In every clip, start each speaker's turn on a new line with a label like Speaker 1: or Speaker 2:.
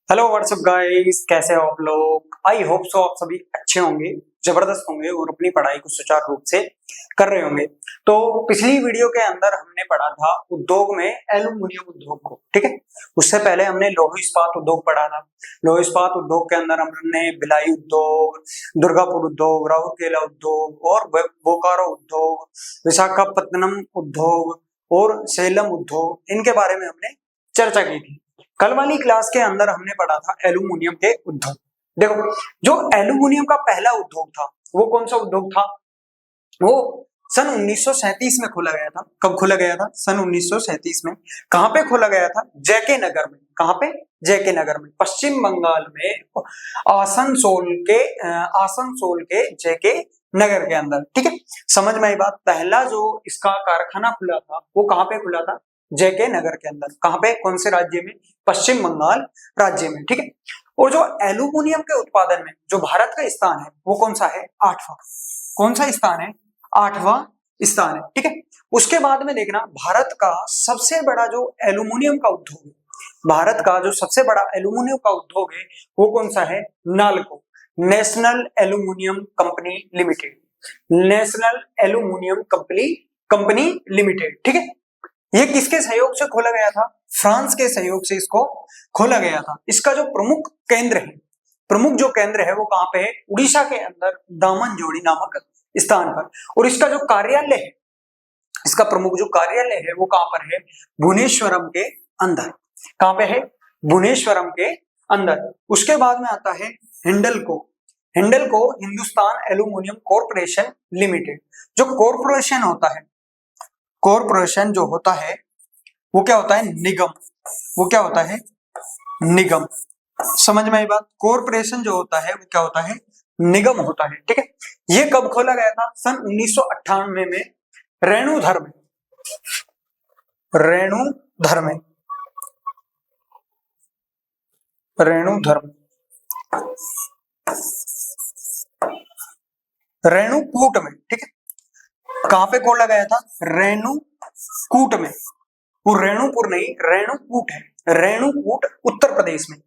Speaker 1: Hello what's up guys, कैसे हो आप लोग। आई होप सो आप सभी अच्छे होंगे, जबरदस्त होंगे और अपनी पढ़ाई को सुचारू रूप से कर रहे होंगे। तो पिछली वीडियो के अंदर हमने पढ़ा था उद्योग में एल्यूमिनियम उद्योग को, ठीक है। उससे पहले हमने लौह इस्पात उद्योग पढ़ा था। लौह इस्पात उद्योग के अंदर हमने भिलाई उद्योग, दुर्गापुर उद्योग, राउरकेला उद्योग और बोकारो उद्योग, विशाखापत्तनम उद्योग और सेलम उद्योग, इनके बारे में हमने चर्चा की थी। कल वाली क्लास के अंदर हमने पढ़ा था एल्यूमिनियम के उद्योग। देखो, जो एल्यूमिनियम का पहला उद्योग था वो कौन सा उद्योग था? वो सन 1937 में खोला गया था। कब खोला गया था? सन 1937 में। कहां पे खोला गया था? जेके नगर में। कहां पे? जेके नगर में, पश्चिम बंगाल में, आसनसोल के जेके नगर के अंदर, ठीक है। समझ में आई बात। पहला जो इसका कारखाना खुला था वो कहां पे खुला था? जेके नगर के अंदर। कहां पे? कौन से राज्य में? पश्चिम बंगाल राज्य में, ठीक है। और जो एल्यूमिनियम के उत्पादन में जो भारत का स्थान है वो कौन सा है? 8वां। कौन सा स्थान है? 8वां स्थान है, ठीक है। उसके बाद में देखना, भारत का सबसे बड़ा जो एल्यूमिनियम का उद्योग है, भारत का जो सबसे बड़ा एल्यूमिनियम का उद्योग है वो कौन सा है? NALCO, national aluminium company limited. National aluminium company limited, ठीक है। ये किसके सहयोग से खोला गया था? फ्रांस के सहयोग से इसको खोला गया था। इसका जो प्रमुख केंद्र है, प्रमुख जो केंद्र है वो कहां पे है? उड़ीसा के अंदर दामनजोड़ी नामक स्थान पर। और इसका जो कार्यालय है, इसका प्रमुख जो कार्यालय है वो कहां पर है? भुवनेश्वरम के अंदर। कहां पे है? भुवनेश्वरम के अंदर। उसके बाद में आता है Hindalco. Hindalco Hindustan aluminium corporation limited. जो कॉर्पोरेशन होता है, कॉर्पोरेशन जो होता है वो क्या होता है? निगम। वो क्या होता है? निगम। समझ में आई बात। कॉर्पोरेशन जो होता है वो क्या होता है? निगम होता है, ठीक है। ये कब खोला गया था? सन 1998 में रेणुधर में। रेणुधर में, रेणुधर में, रेणुकूट में, ठीक है। कहां पे खोला गया था? रेणुकूट में। वो रेणुपुर नहीं, रेणुकूट है। रेणुकूट उत्तर प्रदेश में।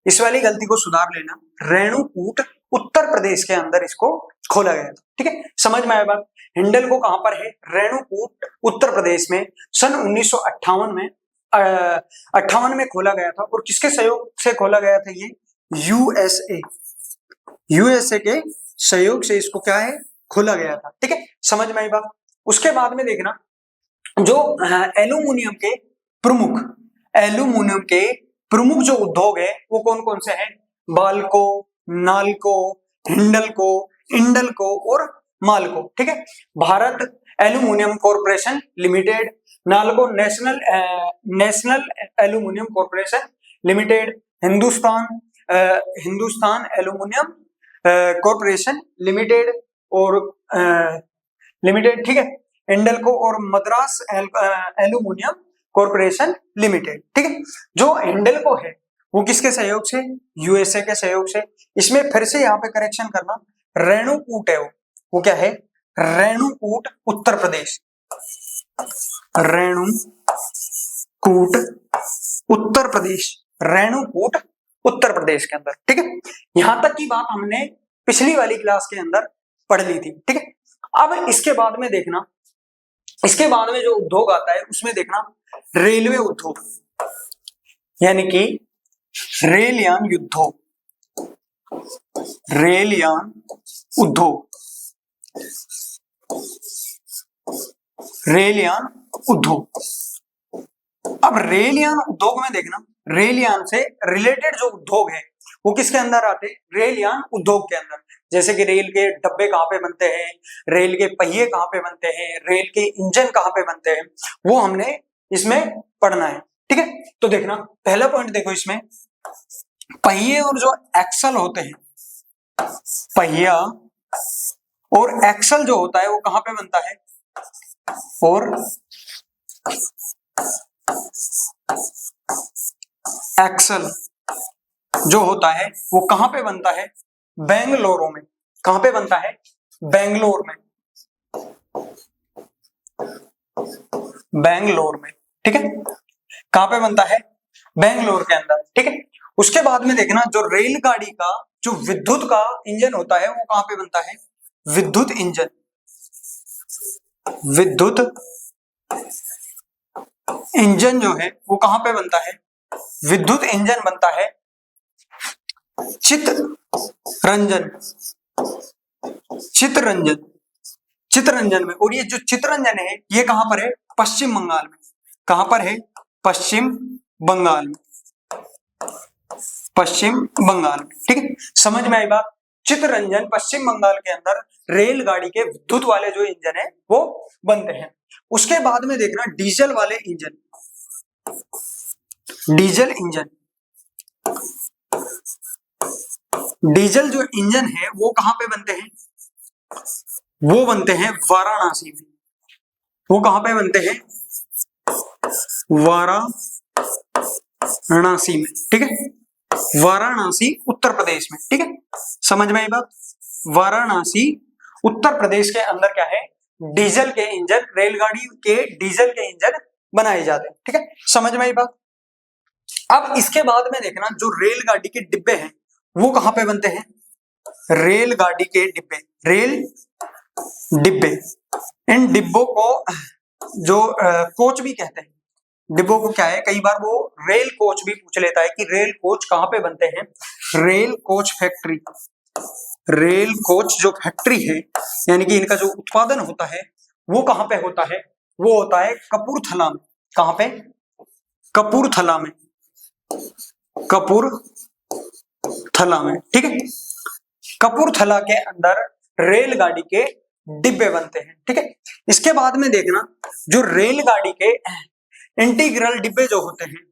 Speaker 1: इस वाली गलती को सुधार लेना। रेणुकूट उत्तर प्रदेश के अंदर इसको खोला गया था, ठीक है। समझ में आया बात। हिंडल को कहां पर है? रेणुकूट उत्तर प्रदेश में। सन 1958 में 58 में खोला गया था। और किसके सहयोग से खोला गया था ये? यूएसए। यूएसए के सहयोग से इसको क्या है? खोला गया था, ठीक है। समझ में आई बात। उसके बाद में देखना, जो एल्यूमिनियम के प्रमुख, एल्यूमिनियम के प्रमुख जो उद्योग है वो कौन कौन से हैं? बाल्को, नाल्को, हिंडल्को, इंडल्को और माल्को, ठीक है। Bharat aluminium corporation limited, NALCO national aluminium corporation limited, Hindustan aluminium corporation limited और लिमिटेड, ठीक है। इंडल्को और मद्रास एल्यूमिनियम कॉर्पोरेशन लिमिटेड, ठीक है। जो इंडल्को है वो किसके सहयोग से? यूएसए के सहयोग से। इसमें फिर से यहाँ पे करेक्शन करना, रेणुकूट है वो क्या है? रेणुकूट उत्तर प्रदेश। रेणुकूट उत्तर प्रदेश, रेणुकूट उत्तर प्रदेश के अंदर, ठीक है। यहां तक की बात हमने पिछली वाली क्लास के अंदर पढ़ ली थी, ठीक है। अब इसके बाद में देखना, इसके बाद में जो उद्योग आता है उसमें देखना रेलवे उद्योग, यानी कि रेलयान उद्योग। रेलयान उद्योग, रेलयान उद्योग। अब रेलयान उद्योग में देखना, रेलयान से रिलेटेड जो उद्योग है वो किसके अंदर आते हैं? रेलयान उद्योग के अंदर। जैसे कि रेल के डब्बे कहां पे बनते हैं, रेल के पहिए कहां पे बनते हैं, रेल के इंजन कहां पे बनते हैं, वो हमने इसमें पढ़ना है, ठीक है। तो देखना, पहला पॉइंट देखो, इसमें पहिए और जो एक्सल होते हैं, पहिया और एक्सल जो होता है वो कहां पे बनता है? और एक्सल जो होता है वो कहां पे बनता है? बेंगलुरु में। कहां पे बनता है? बेंगलोर में। बेंगलोर में, ठीक है। कहां पे बनता है? बेंगलोर के अंदर, ठीक है। उसके बाद में देखना जो रेलगाड़ी का जो विद्युत का इंजन होता है वो कहां पे बनता है, विद्युत इंजन, विद्युत इंजन जो है वो कहां पे बनता है, विद्युत इंजन बनता है चित्तरंजन, चित्तरंजन, चित्तरंजन में। और ये जो चित्तरंजन है ये कहां पर है, पश्चिम बंगाल में। कहां पर है, पश्चिम बंगाल में, पश्चिम बंगाल में। ठीक है, समझ में आई बात। चित्तरंजन पश्चिम बंगाल के अंदर रेलगाड़ी के विद्युत वाले जो इंजन है वो बनते हैं। उसके बाद में देखना डीजल वाले इंजन, डीजल इंजन, डीजल जो इंजन है वो कहां पे बनते हैं, वो बनते हैं वाराणसी में। वो कहां पे बनते हैं, वाराणसी में। ठीक है, वाराणसी उत्तर प्रदेश में। ठीक है, समझ में आई बात। वाराणसी उत्तर प्रदेश के अंदर क्या है, डीजल के इंजन, रेलगाड़ी के डीजल के इंजन बनाए जाते हैं। ठीक है, समझ में आई बात। अब इसके बाद में देखना जो रेलगाड़ी के डिब्बे हैं वो कहां पे बनते हैं, रेलगाड़ी के डिब्बे, रेल डिब्बे। इन डिब्बों को जो कोच भी कहते हैं, डिब्बों को क्या है, कई बार वो रेल कोच भी पूछ लेता है कि रेल कोच कहां पे बनते हैं, rail coach factory, rail coach जो फैक्ट्री है यानी कि इनका जो उत्पादन होता है वो कहां पे होता है, वो होता है कपूरथला में। कहां पे, कपूरथला में, कपूरथला में। ठीक है, कपूरथला के अंदर रेलगाड़ी के डिब्बे बनते हैं। ठीक है, इसके बाद में देखना जो रेलगाड़ी के इंटीग्रल डिब्बे जो होते हैं,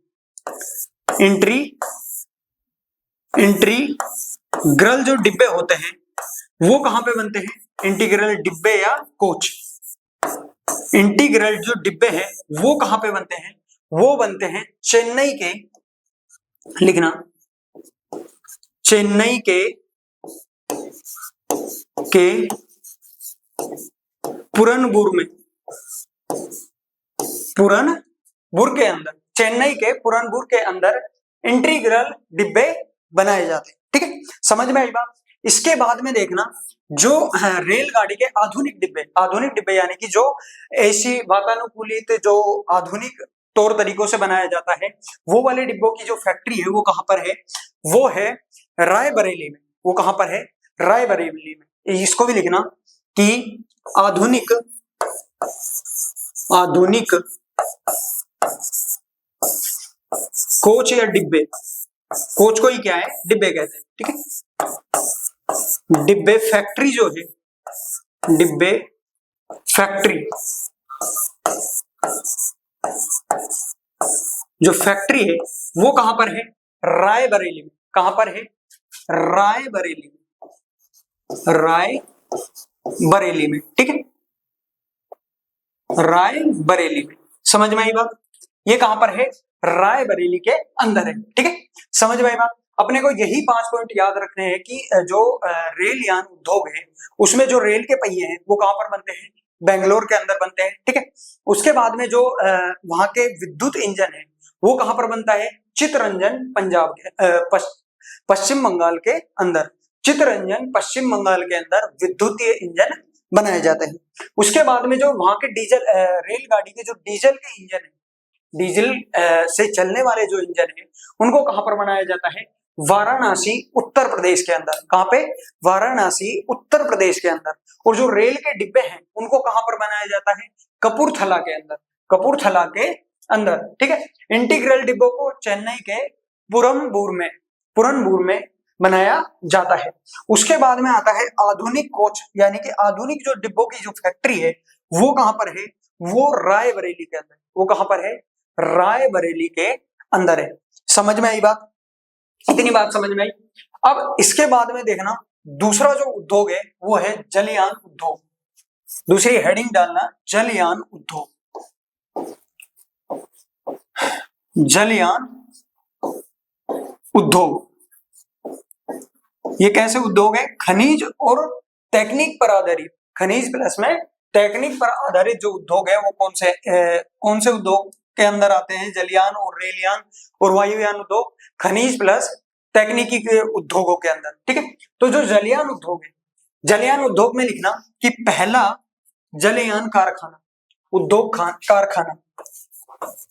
Speaker 1: इंटीग्रल जो डिब्बे होते हैं वो कहां पे बनते हैं, इंटीग्रल डिब्बे या कोच। इंटीग्रल जो डिब्बे हैं वो कहां पे बनते हैं, वो बनते हैं चेन्नई के, लिखना चेन्नई के पुरनबुर में, पुरनबुर के अंदर, चेन्नई के पुरनबुर के अंदर इंटीग्रल डिब्बे बनाए जाते हैं। ठीक है, समझ में आई बात। इसके बाद में देखना जो रेलगाड़ी के आधुनिक डिब्बे, आधुनिक डिब्बे यानी कि जो ऐसी वातानुकूलित जो आधुनिक तौर तरीकों से बनाया जाता है वो वाले डिब्बों की जो फैक्ट्री है वो कहां पर है, वो है रायबरेली में। वो कहां पर है, रायबरेली में। इसको भी लिखना कि आधुनिक कोच या डिब्बे, कोच को ही क्या है, डिब्बे कहते हैं। ठीक है, डिब्बे फैक्ट्री जो है, डिब्बे फैक्ट्री, जो फैक्ट्री है वो कहां पर है, रायबरेली में। कहां पर है, रायबरेली में, रायबरेली में। ठीक है, रायबरेली में। समझ में आई बात, ये कहां पर है, रायबरेली के अंदर है। ठीक है, समझ में आई बात। अपने को यही 5 पॉइंट याद रखने हैं कि जो रेल यान उद्योग है उसमें जो रेल के पहिए हैं वो कहां पर बनते हैं, बेंगलोर के अंदर बनते हैं। ठीक है, उसके बाद में जो वहां के विद्युत इंजन है वो कहां पर बनता है, चित्तरंजन पंजाब के पश्चिम बंगाल के अंदर, चित्तरंजन पश्चिम बंगाल के अंदर विद्युतीय इंजन बनाए जाते हैं। उसके बाद में जो वहां के डीजल रेलगाड़ी के जो डीजल के इंजन है, डीजल से चलने वाले जो इंजन है उनको कहां पर बनाया जाता है, वाराणसी उत्तर प्रदेश के अंदर। कहां पे, वाराणसी उत्तर प्रदेश के अंदर। और जो रेल के डिब्बे हैं उनको कहां पर बनाया जाता है, कपूरथला के अंदर, कपूरथला के अंदर। ठीक है, इंटीग्रल डिब्बों को चेन्नई के पुरनबुर में बनाया जाता है। उसके बाद में आता है आधुनिक कोच यानी कि आधुनिक जो डिब्बों की जो फैक्ट्री है वो कहां पर है, वो रायबरेली के अंदर। वो कहां पर है, रायबरेली के अंदर है। समझ में आई बात, इतनी बात समझ में आई। अब इसके बाद में देखना दूसरा जो उद्योग है वो है जलयान उद्योग। दूसरी हेडिंग डालना जलयान उद्योग, जलयान उद्योग। ये कैसे उद्योग है, खनिज और तकनीक पर आधारित, खनिज प्लस में तकनीक पर आधारित जो उद्योग है वो कौन से उद्योग के अंदर आते हैं जलयान और रेलयान और वायुयान उद्योग, खनिज प्लस तकनीकी के उद्योगों के अंदर। ठीक है, तो जो जलयान उद्योग है, जलयान उद्योग में लिखना कि पहला जलयान कारखाना, उद्योग कारखाना,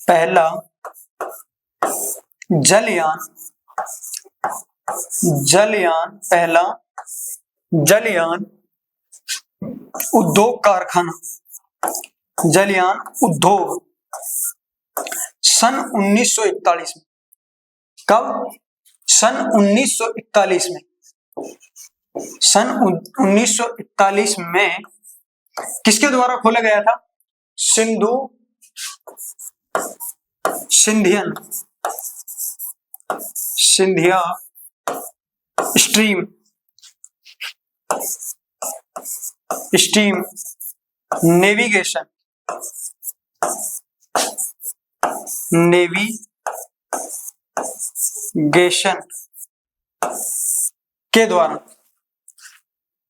Speaker 1: पहला जलयान पहला जलयान उद्योग कारखाना, जलयान उद्योग सन 1941 में। कब? सन 1941 में। सन 1941 में किसके द्वारा खोला गया था? सिंधिया स्टीम नेविगेशन के द्वारा,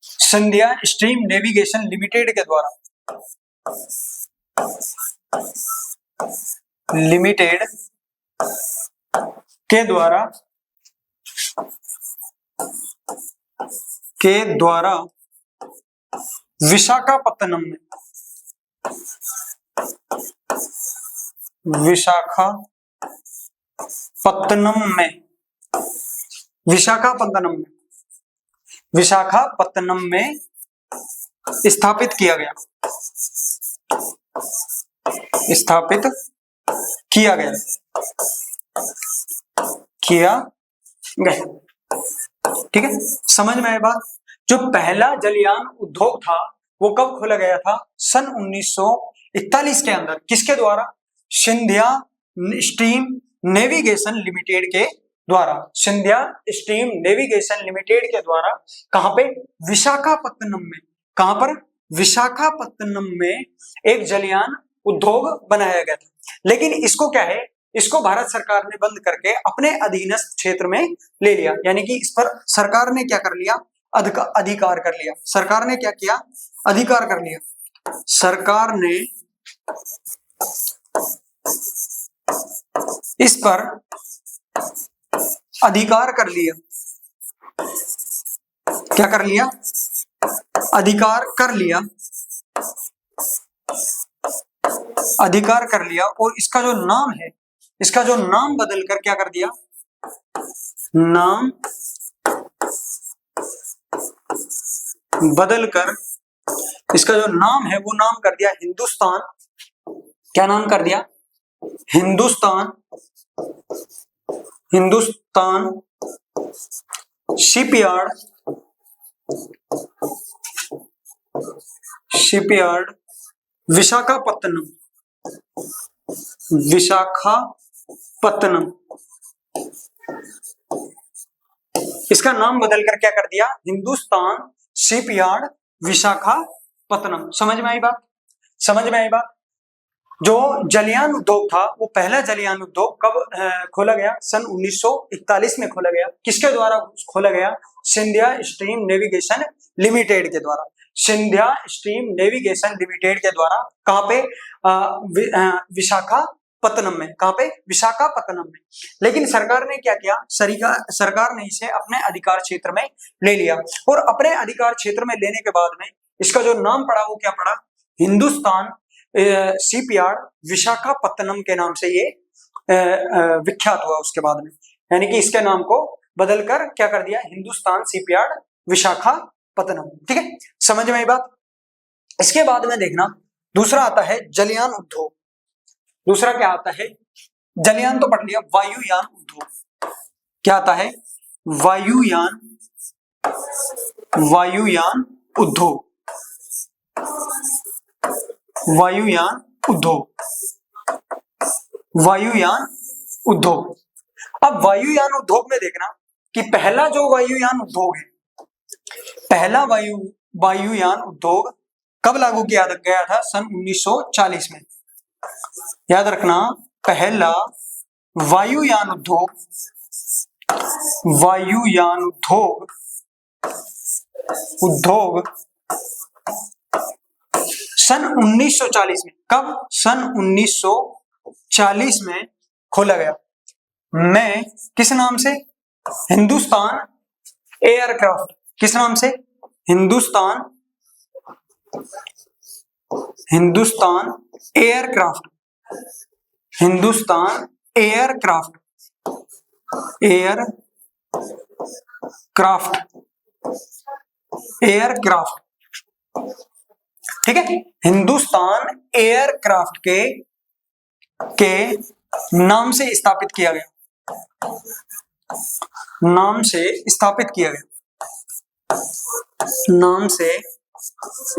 Speaker 1: सिंधिया स्टीम नेविगेशन लिमिटेड के द्वारा, विशाखापत्तनम में स्थापित किया गया, ठीक है, समझ में आए बात? जो पहला जलयान उद्योग था वो कब खोला गया था? सन 1941 के अंदर। किसके द्वारा? सिंधिया स्टीम नेविगेशन लिमिटेड के द्वारा, सिंधिया स्टीम नेविगेशन लिमिटेड के द्वारा। कहां पे? विशाखापत्तनम में। कहां पर? विशाखापत्तनम में एक जलयान उद्योग बनाया गया था। लेकिन इसको क्या है, इसको भारत सरकार ने बंद करके अपने अधीनस्थ क्षेत्र में ले लिया, यानी कि इस पर सरकार ने क्या कर लिया? अधिकार कर लिया। सरकार ने क्या किया? अधिकार कर लिया। सरकार ने इस पर अधिकार कर लिया। क्या कर लिया? अधिकार कर लिया। अधिकार कर लिया और इसका जो नाम है, इसका जो नाम बदलकर क्या कर दिया? नाम बदलकर इसका जो नाम है वो नाम कर दिया हिंदुस्तान। क्या नाम कर दिया? हिंदुस्तान शिपयार्ड विशाखापत्तनम। इसका नाम बदलकर क्या कर दिया? हिंदुस्तान शिपयार्ड विशाखापत्तनम। समझ में आई बात? समझ में आई बात? जो जलयान उद्योग था वो पहला जलयान उद्योग कब खोला गया? सन 1941 में खोला गया। किसके द्वारा खोला गया? सिंधिया स्टीम नेविगेशन लिमिटेड के द्वारा। सिंधिया स्टीम नेविगेशन लिमिटेड के द्वारा। कहां पे? विशाखापत्तनम में। कहां पे? विशाखापत्तनम में। लेकिन सरकार ने क्या किया? सरकार ने इसे अपने अधिकार क्षेत्र में ले लिया और अपने अधिकार क्षेत्र में लेने के बाद में इसका जो नाम पड़ा वो क्या पड़ा? हिंदुस्तान शिपयार्ड विशाखापत्तनम के नाम से ये विख्यात हुआ उसके बाद में, यानी कि इसके नाम को बदलकर क्या कर दिया? हिंदुस्तान शिपयार्ड विशाखापत्तनम। ठीक है, समझ में आई बात? इसके बाद में देखना दूसरा आता है जलयान उद्योग। दूसरा क्या आता है? जलयान तो पढ़ लिया, वायुयान उद्योग। क्या आता है? वायुयान उद्योग। वायुयान उद्योग। अब वायुयान उद्योग में देखना कि पहला जो वायुयान उद्योग है, पहला वायुयान उद्योग कब लागू किया गया था? सन 1940 में। याद रखना, पहला वायुयान उद्योग सन 1940 में। कब? सन 1940 में खोला गया। मैं किस नाम से? हिंदुस्तान एयरक्राफ्ट। किस नाम से? Hindustan aircraft. Hindustan aircraft aircraft. ठीक है, हिंदुस्तान एयरक्राफ्ट के नाम से स्थापित किया गया। नाम से स्थापित किया गया। नाम से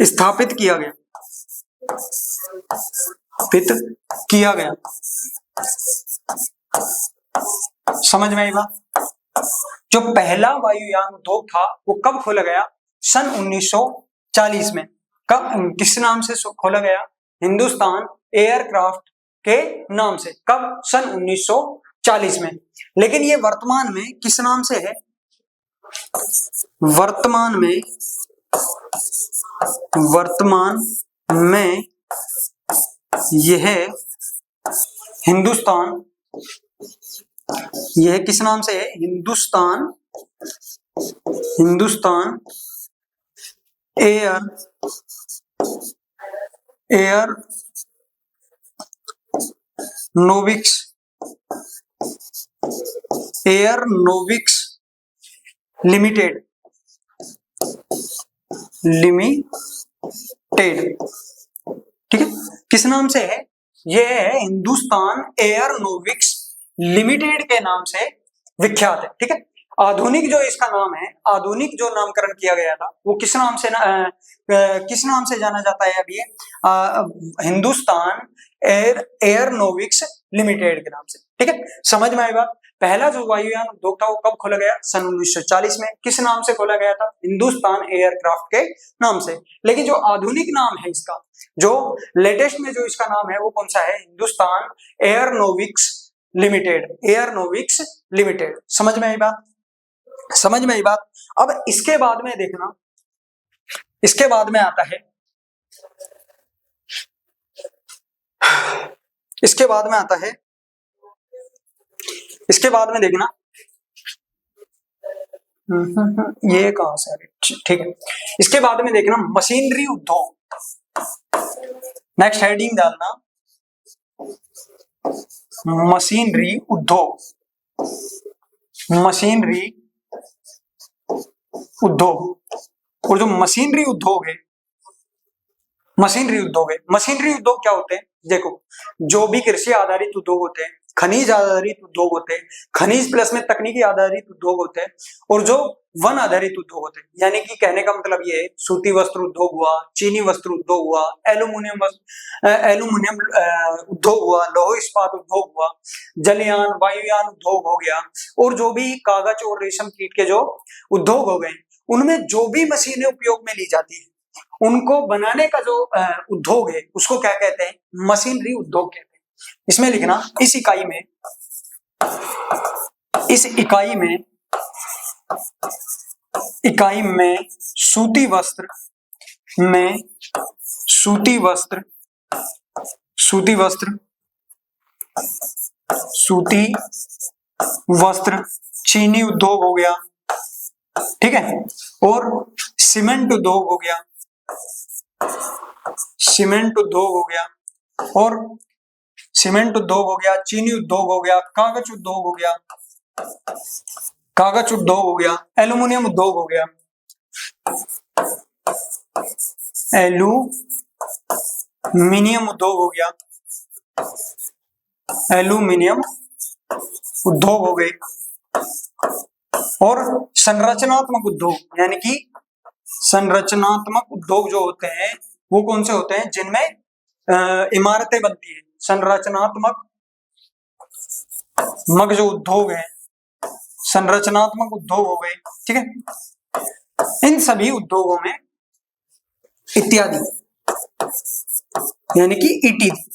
Speaker 1: स्थापित किया गया। किया गया। समझ में आई बात? जो पहला वायुयान उद्योग था वो कब खोला गया? सन 1940 में। कब, किस नाम से खोला गया? हिंदुस्तान एयरक्राफ्ट के नाम से। कब? सन 1940 में। लेकिन ये वर्तमान में किस नाम से है? वर्तमान में यह हिंदुस्तान, यह किस नाम से है? Hindustan aeronautics limited. ठीक है, किस नाम से है? यह है हिंदुस्तान एयरोनॉटिक्स लिमिटेड के नाम से विख्यात है। ठीक है, आधुनिक जो इसका नाम है, आधुनिक जो नामकरण किया गया था वो किस नाम से जाना जाता है? अब ये हिंदुस्तान एयरोनॉटिक्स लिमिटेड के नाम से। ठीक है, समझ में आई बात? पहला जो वायुयान उद्योग था वो कब खोला गया? सन 1940 में। किस नाम से खोला गया था? हिंदुस्तान एयरक्राफ्ट के नाम से। लेकिन जो आधुनिक नाम है इसका, जो लेटेस्ट में जो इसका नाम है वो कौन सा है? Hindustan aeronautics limited. समझ में आई बात? समझ में आई बात? अब इसके बाद में देखना, इसके बाद में आता है, इसके बाद में देखना, ये कहां से? ठीक है, इसके बाद में देखना मशीनरी उद्योग। नेक्स्ट हेडिंग डालना मशीनरी उद्योग। और जो मशीनरी उद्योग है, मशीनरी उद्योग क्या होते हैं? देखो, जो भी कृषि आधारित उद्योग होते हैं, खनिज आधारित उद्योग होते हैं, खनिज प्लस में तकनीकी आधारित उद्योग होते हैं, और जो वन आधारित उद्योग होते हैं, यानी कि कहने का मतलब ये है, सूती वस्त्र उद्योग हुआ, चीनी वस्त्र उद्योग हुआ, एल्यूमिनियम उद्योग हुआ, लौह इस्पात उद्योग हुआ, जलयान वायुयान उद्योग हो गया, और जो भी कागज और रेशम कीट के जो उद्योग हो गए, उनमें जो भी मशीनें उपयोग में ली जाती है उनको बनाने का जो उद्योग है उसको क्या कहते हैं? मशीनरी उद्योग कहते हैं। इसमें लिखना, इस इकाई में सूती वस्त्र, चीनी उद्योग हो गया, ठीक है, और सीमेंट उद्योग हो गया, चीनी उद्योग हो गया, कागज उद्योग हो गया, एल्यूमिनियम उद्योग हो गया, एल्यूमिनियम उद्योग हो गए, और संरचनात्मक उद्योग, यानी कि संरचनात्मक उद्योग जो होते हैं वो कौन से होते हैं? जिनमें इमारतें बनती है। संरचनात्मक जो उद्योग है, संरचनात्मक उद्योग हो गए, ठीक है। इन सभी उद्योगों में इत्यादि, यानी कि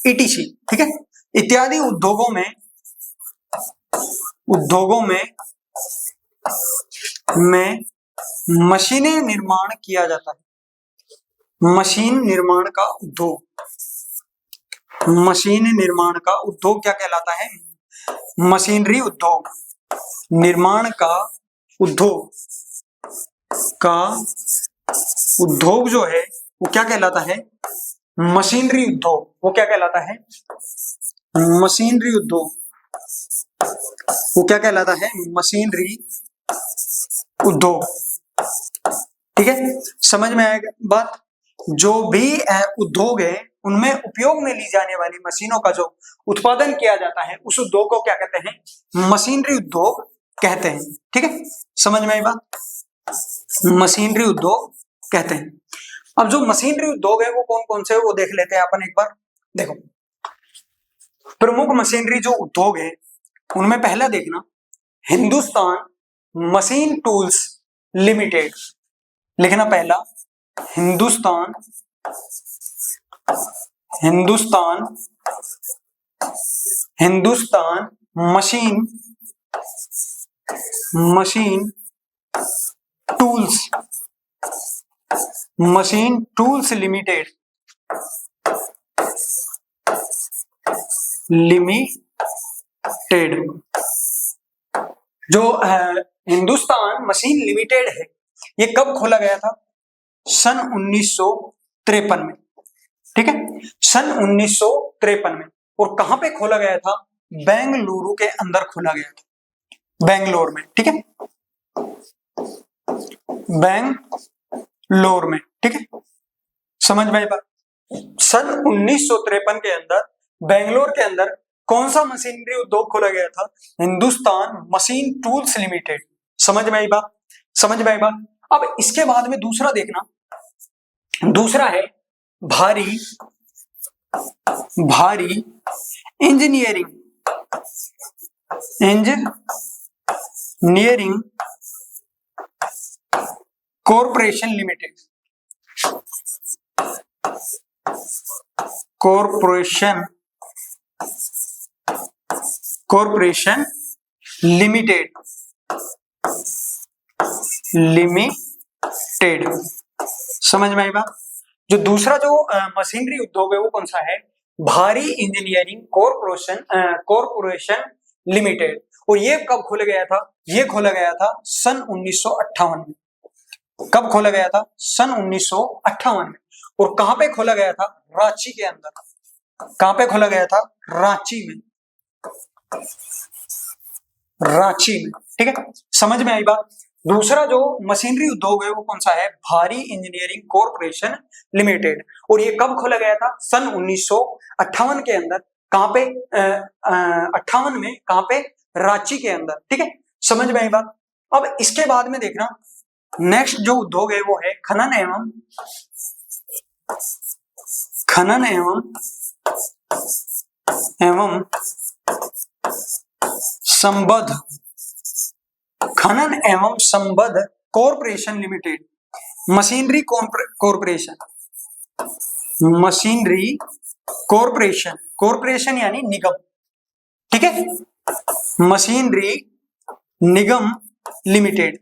Speaker 1: ईटीसी, ठीक है, इत्यादि उद्योगों में मशीनें निर्माण किया जाता है। मशीन निर्माण का उद्योग, मशीन निर्माण का उद्योग क्या कहलाता है? मशीनरी उद्योग। निर्माण का उद्योग जो है वो क्या कहलाता है? मशीनरी उद्योग। वो क्या कहलाता है? मशीनरी उद्योग। वो क्या कहलाता है? मशीनरी उद्योग। ठीक है, समझ में आएगा बात? जो भी उद्योग है उनमें उपयोग में ली जाने वाली मशीनों का जो उत्पादन किया जाता है उस उद्योग को क्या कहते हैं? मशीनरी उद्योग कहते हैं। ठीक है, समझ में आई बात? मशीनरी उद्योग कहते हैं। अब जो मशीनरी उद्योग है वो कौन कौन से है वो देख लेते हैं अपन एक बार। देखो, प्रमुख मशीनरी जो उद्योग है उनमें पहला देखना, हिंदुस्तान मशीन टूल्स लिमिटेड। लिखना पहला, हिंदुस्तान मशीन टूल्स लिमिटेड। जो हिंदुस्तान मशीन लिमिटेड है ये कब खोला गया था? सन 1953 में। ठीक है, सन 1953 में। और कहां पे खोला गया था? बेंगलुरु के अंदर खोला गया था, बेंगलोर में। ठीक है, बेंगलोर में। ठीक है, समझ में आई बात? सन 1953 के अंदर बेंगलोर के अंदर कौन सा मशीनरी उद्योग खोला गया था? Hindustan machine tools limited. समझ में आई बात? समझ में आई बात? अब इसके बाद में दूसरा देखना, दूसरा है भारी engineering corporation limited. Corporation limited. समझ में आई बात? जो दूसरा जो मशीनरी उद्योग है वो कौन सा है? भारी इंजीनियरिंग कॉरपोरेशन लिमिटेड। और ये कब खोला गया था? ये खोला गया था सन 1958 में। कब खोला गया था? सन 1958 में। और कहां पे खोला गया था? रांची के अंदर। कहां पे खोला गया था? रांची में। ठीक है, समझ में आई बात? दूसरा जो मशीनरी उद्योग है वो कौन सा है? भारी इंजीनियरिंग कॉरपोरेशन लिमिटेड। और ये कब खोला गया था? सन 1958 के अंदर। कहां पे? 58 में। कहां पे? रांची के अंदर। ठीक है, समझ में आई बात? अब इसके बाद में देखना, नेक्स्ट जो उद्योग है वो है खनन एवं संबद्ध कॉरपोरेशन लिमिटेड। मशीनरी कॉरपोरेशन यानी निगम। ठीक है, मशीनरी निगम लिमिटेड।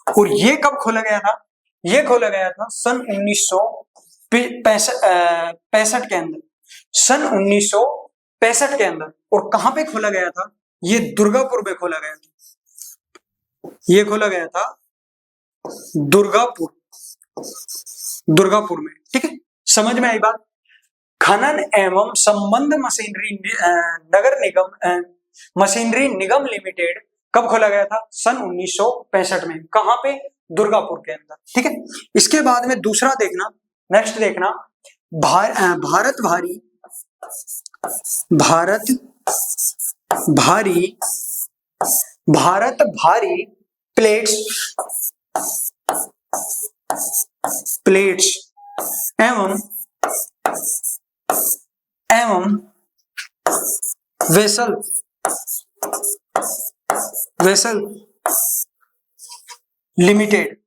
Speaker 1: और ये कब खोला गया था? ये खोला गया था सन 1965 के अंदर। सन 1965 के अंदर। और कहां पे खोला गया था? ये दुर्गापुर में खोला गया था। ये खोला गया था दुर्गापुर में। ठीक है, समझ में आई बात? खनन एवं संबंध मशीनरी निगम लिमिटेड कब खोला गया था? सन 1965 में। कहां पे? दुर्गापुर के अंदर। ठीक है, इसके बाद में दूसरा देखना, नेक्स्ट देखना, भारत भारी प्लेट्स एवं वेसल लिमिटेड।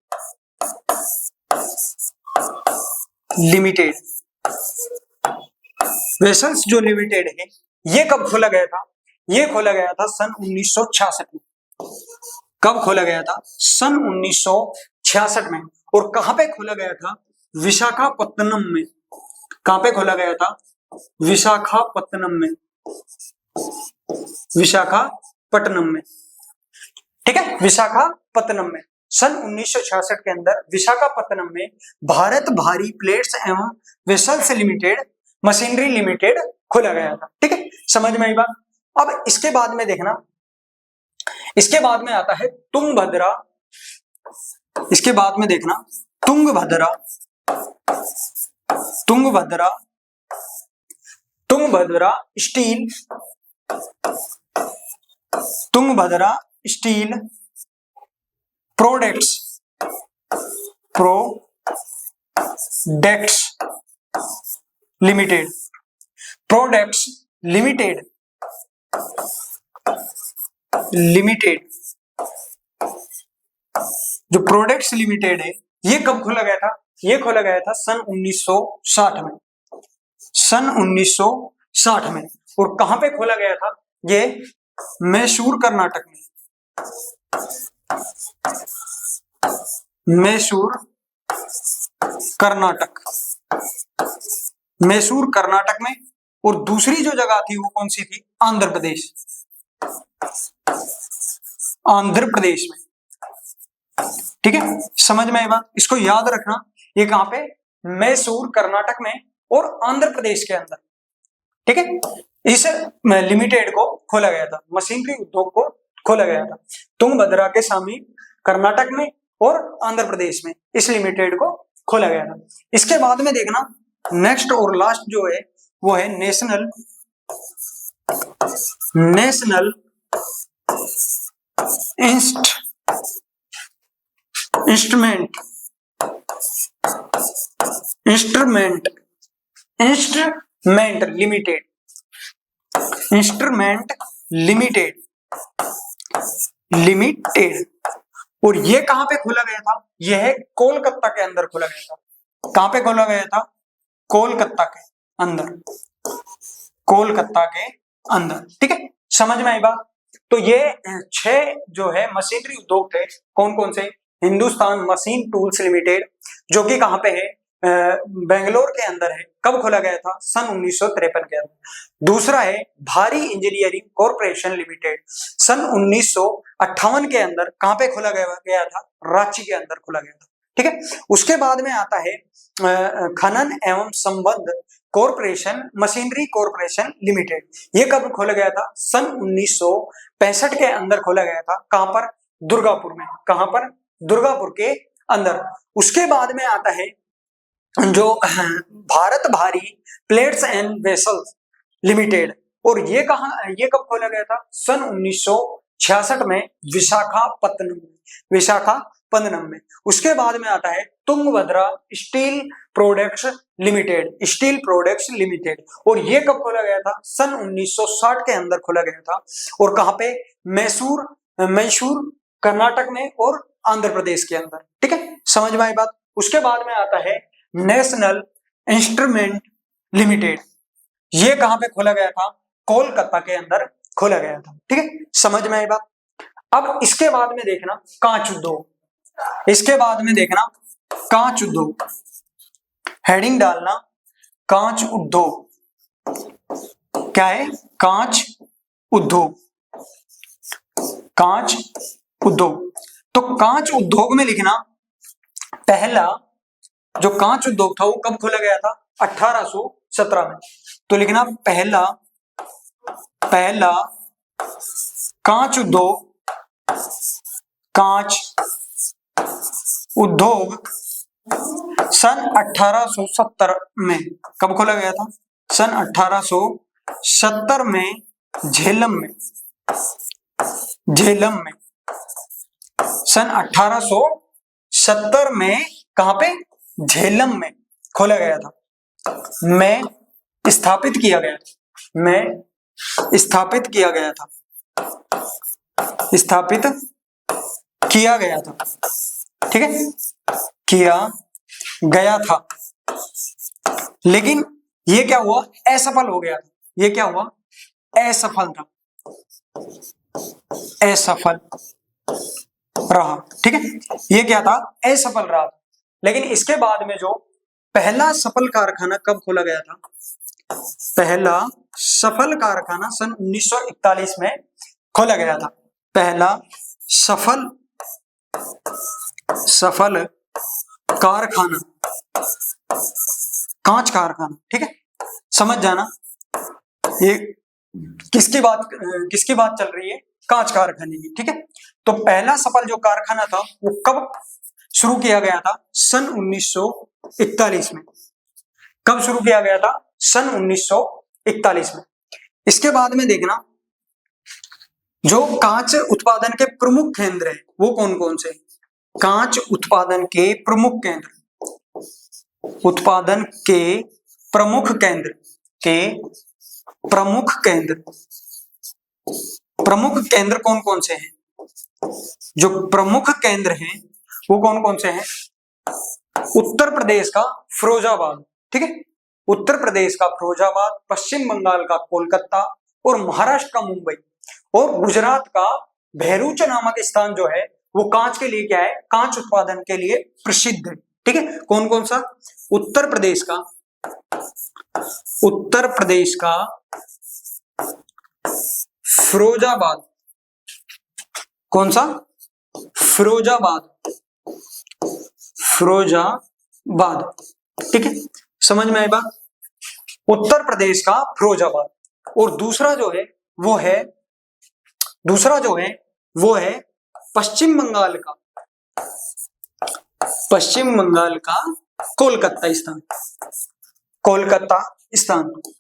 Speaker 1: वेसल्स जो लिमिटेड है ये कब खोला गया था? ये खोला गया था सन 1966 में। कब खोला गया था? सन 1966 में। और कहां पे खोला गया था? विशाखापत्तनम में। कहां पे खोला गया था? विशाखापत्तनम में। विशाखापट्टनम में, ठीक है, विशाखापत्तनम में। सन 1966 के अंदर विशाखापत्तनम में भारत भारी प्लेट्स एवं वेसल्स लिमिटेड मशीनरी लिमिटेड खोला गया था। ठीक है, समझ में आई बात। अब इसके बाद में देखना, इसके बाद में आता है तुंगभद्रा। इसके बाद में देखना Tungabhadra, Tungabhadra, Tungabhadra steel, Tungabhadra steel products, products limited, products limited, limited, जो प्रोडक्ट्स लिमिटेड है ये कब खोला गया था? ये खोला गया था सन 1960 में, सन 1960 में। और कहां पे खोला गया था? ये मैसूर कर्नाटक में, मैसूर कर्नाटक, मैसूर कर्नाटक में। और दूसरी जो जगह थी वो कौन सी थी? आंध्र प्रदेश, आंध्र प्रदेश में। ठीक है, समझ में आई बात। इसको याद रखना, ये कहां पे? मैसूर कर्नाटक में और आंध्र प्रदेश के अंदर। ठीक है, इस लिमिटेड को खोला गया था, मशीनरी उद्योग को खोला गया था तुंगभद्रा के समीप कर्नाटक में और आंध्र प्रदेश में, इस लिमिटेड को खोला गया था। इसके बाद में देखना नेक्स्ट और लास्ट जो है वो है national, national instrument, instrument, instrument limited, instrument limited, limited. और ये कहां पे खोला गया था? यह है कोलकाता के अंदर खोला गया था। कहां पे खोला गया था? कोलकाता के अंदर, कोलकाता के अंदर। ठीक है, समझ में आई बात। तो ये 6 जो है मशीनरी उद्योग थे, कौन कौन से? हिंदुस्तान मशीन टूल्स लिमिटेड, जो कि कहां पे है? बेंगलोर के अंदर है। कब खोला गया था? सन 1953 के अंदर। दूसरा है भारी इंजीनियरिंग कॉर्पोरेशन लिमिटेड, सन 1958 के अंदर। कहां पे खोला गया था? रांची के अंदर खोला गया था। ठीक है, उसके बाद में आता है खनन एवं संबद्ध कॉर्पोरेशन मशीनरी कॉर्पोरेशन लिमिटेड। ये कब खोला गया था? सन 1965 के अंदर खोला गया था। कहां पर? दुर्गापुर में। कहां पर? दुर्गापुर के अंदर। उसके बाद में आता है जो भारत भारी प्लेट्स एंड वेसल्स लिमिटेड। और ये कब खोला गया था? सन 1966 में विशाखापत्तनम में, विशाखापत्तनम में। उसके बाद में आता है Tungabhadra steel products limited, steel products limited. और ये कब खोला गया था? सन 1960 के अंदर खोला गया था। और कहां पे? मैसूर, मैसूर कर्नाटक में और आंध्र प्रदेश के अंदर। ठीक है, समझ में आई बात। उसके बाद में आता है नेशनल इंस्ट्रूमेंट लिमिटेड। ये कहां पे खोला गया था? कोलकाता के अंदर खोला गया था। ठीक है, समझ में आई बात। अब इसके बाद में देखना कांच उद्योग, इसके बाद में देखना कांच उद्योग, हेडिंग डालना कांच उद्योग। क्या है? कांच उद्योग, कांच उद्योग। तो कांच उद्योग में लिखना पहला जो कांच उद्योग था वो कब खोला गया था? 1817 में। तो लिखना पहला कांच उद्योग, कांच उद्योग सन 1870 में। कब खोला गया था? सन 1870 में झेलम में, झेलम में। सन 1870 में कहां पे? झेलम में खोला गया था। में स्थापित किया गया था, में स्थापित किया गया था, स्थापित किया गया था। ठीक है, किया गया था। लेकिन ये क्या हुआ? असफल हो गया था। ये क्या हुआ? असफल था, असफल। रहा। ठीक है, ये क्या था, असफल रहा। लेकिन इसके बाद में जो पहला सफल कारखाना कब खोला गया था, पहला सफल कारखाना सन 1941 में खोला गया था। पहला सफल कारखाना, कांच कारखाना। ठीक है, समझ जाना ये किसकी बात चल रही है, कांच कारखाने की। ठीक है, तो पहला सफल जो कारखाना था वो कब शुरू किया गया था, सन 1941 में। कब शुरू किया गया था, सन 1941 में। इसके बाद में देखना जो कांच उत्पादन के प्रमुख केंद्र है वो कौन कौन से, कांच उत्पादन के प्रमुख केंद्र, उत्पादन के प्रमुख केंद्र कौन कौन से हैं, जो प्रमुख केंद्र हैं वो कौन कौन से हैं, उत्तर प्रदेश का फिरोजाबाद। ठीक है, उत्तर प्रदेश का फिरोजाबाद, पश्चिम बंगाल का कोलकाता और महाराष्ट्र का मुंबई और गुजरात का भैरूच नामक स्थान जो है वो कांच के लिए क्या है, कांच उत्पादन के लिए प्रसिद्ध है। ठीक है, कौन कौन सा, उत्तर प्रदेश का फिरोजाबाद, कौन सा, फिरोजाबाद। ठीक है, समझ में आई बात, उत्तर प्रदेश का फिरोजाबाद। और दूसरा जो है वो है पश्चिम बंगाल का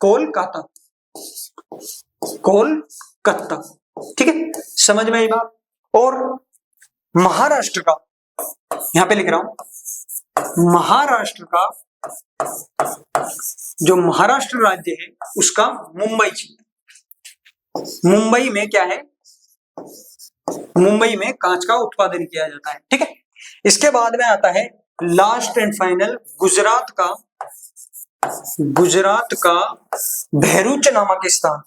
Speaker 1: कोलकाता कोलकाता। ठीक है, समझ में आई बात। और महाराष्ट्र का, यहां पे लिख रहा हूं, महाराष्ट्र का जो महाराष्ट्र राज्य है उसका मुंबई क्षेत्र, मुंबई में क्या है, मुंबई में कांच का उत्पादन किया जाता है। ठीक है, इसके बाद में आता है लास्ट एंड फाइनल गुजरात का भैरूच नामक स्थान,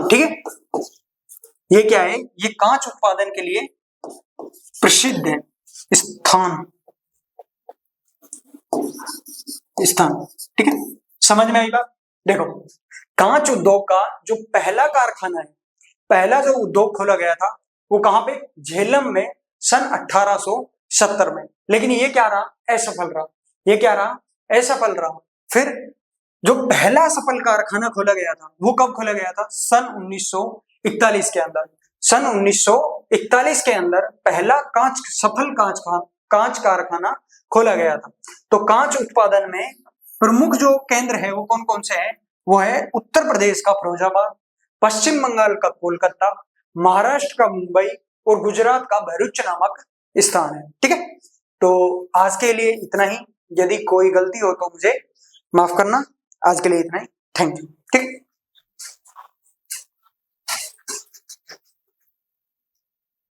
Speaker 1: ठीक है, ये क्या है, ये कांच उत्पादन के लिए प्रसिद्ध है स्थान। ठीक है, समझ में आई बात। देखो, कांच उद्योग का जो पहला कारखाना है, पहला जो उद्योग खोला गया था वो कहां पे, झेलम में सन 1870 में। लेकिन ये क्या रहा, असफल रहा। फिर जो पहला सफल कारखाना खोला गया था वो कब खोला गया था, सन 1941 के अंदर। सन 1941 के अंदर पहला सफल कांच कारखाना खोला गया था। तो कांच उत्पादन में प्रमुख जो केंद्र है वो कौन कौन से हैं, वो है उत्तर प्रदेश का फिरोजाबाद, पश्चिम बंगाल का कोलकाता, महाराष्ट्र का मुंबई और गुजरात का भरूच नामक स्थान है। ठीक है, तो आज के लिए इतना ही। यदि कोई गलती हो तो मुझे माफ करना। आज के लिए इतना ही, थैंक यू। ठीक है।